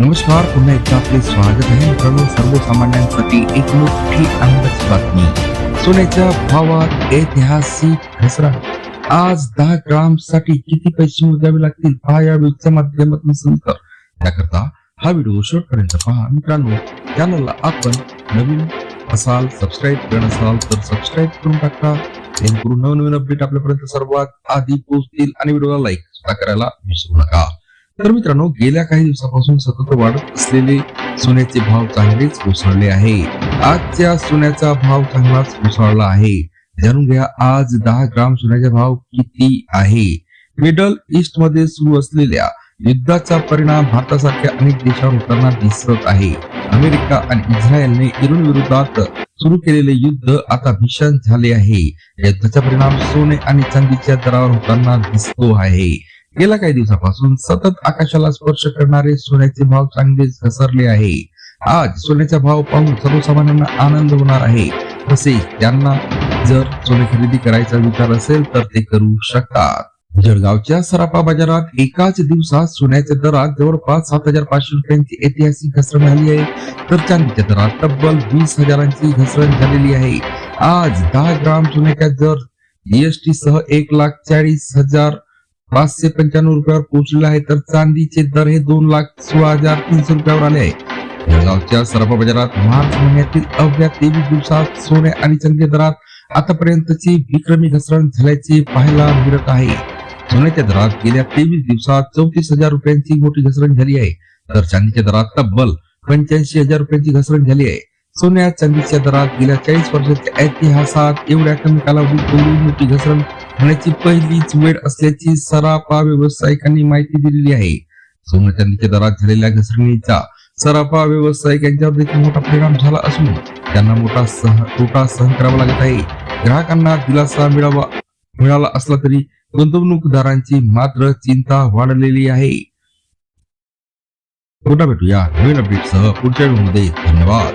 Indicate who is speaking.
Speaker 1: नमस्कार, पुन्हा एकदा आपले स्वागत आहे मित्रांनो. सर्वसामान्यांसाठी एक मोठी आनंदाची बातमी. सोन्याच्या भावात ऐतिहासिक घसरण. आज 10 ग्राम साठी किती पैसे मोजावे लागतील पहा या व्हिडिओच्या माध्यमातून समजा. त्याकरता हा व्हिडिओ शेवटपर्यंत पहा. मित्रांनो, चॅनलला आपण नवीन असाल, सबस्क्राईब केलं नसाल तर सबस्क्राईब करून टाका, जेणेकरून नवनवीन अपडेट आपल्यापर्यंत सर्वात आधी पोहोचतील आणि व्हिडिओला लाईक सुद्धा करायला विसरू नका. तर मित्रांनो, गेल्या काही दिवसापासून सतत वाढत असलेले सोन्याचे भाव चांगलेच कोसळले आहे. आजच्या सोन्याचा भाव चांगलाच कोसळला आहे. जाणून घ्या आज 10 ग्राम सोन्याचा भाव किती आहे. मिडल ईस्ट मध्ये सुरू असलेल्या युद्धाचा परिणाम भारतासारख्या अनेक देशांवर होताना दिसत आहे. अमेरिका आणि इस्रायलने इराण विरोधात सुरू केलेले युद्ध आता भीषण झाले आहे. या युद्धाचा परिणाम सोने आणि चांदीच्या दरावर होताना दिसतो आहे. गेल्या काही दिवसापासून सतत आकाशाला स्पर्श करणारे सोन्याचे भाव चांगलेच घसरले आहे. आज सोन्याचा भाव पाहून सर्वसामान्यांना आनंद होणार आहे. तसेच त्यांना जर सोने खरेदी करायचा विचार असेल तर ते करू शकतात. जळगावच्या सराफा बाजारात एकाच दिवसात सोन्याच्या दरात जवळपास 7,500 रुपयांची ऐतिहासिक घसरण झाली आहे, तर चांदीच्या दरात तब्बल 20,000ची घसरण झालेली आहे. आज 10 ग्राम सोन्याचा दर जीएसटी सह 1,40,595 रुपयावर पोहोचले आहे, तर चांदीचे दर हे 2,16,300 रुपयावर आले आहे. जळगावच्या सराफा बाजारात मार्च महिन्यातील अवघ्या 23 दिवसात सोने आणि चांदीच्या दरात आतापर्यंतची विक्रमी घसरण झाल्याचे पाहायला मिळत आहे. सोन्याच्या दरात गेल्या 23 दिवसात 34,000 रुपयांची मोठी घसरण झाली आहे, तर चांदीच्या दरात तब्बल 85,000 रुपयांची घसरण झाली आहे. सोन्या चांदीच्या दरात गेल्या 40 वर्षाच्या इतिहासात एवढ्या कमी कालावधीत एवढी मोठी घसरण होण्याची पहिलीच वेळ असल्याची सराफा व्यावसायिकांनी माहिती दिलेली आहे. सोन्या चांदीच्या दरात झालेल्या घसरणीचा सराफा व्यावसायिक यांच्यावर देखील मोठा परिणाम झाला असून त्यांना मोठा तोटा सहन करावा लागत आहे. ग्राहकांना दिलासा मिळाला असला तरी गुंतवणूकदारांची मात्र चिंता वाढलेली आहे. भेटूया नवीन अपडेटसह पुढच्या व्हिडिओमध्ये. धन्यवाद.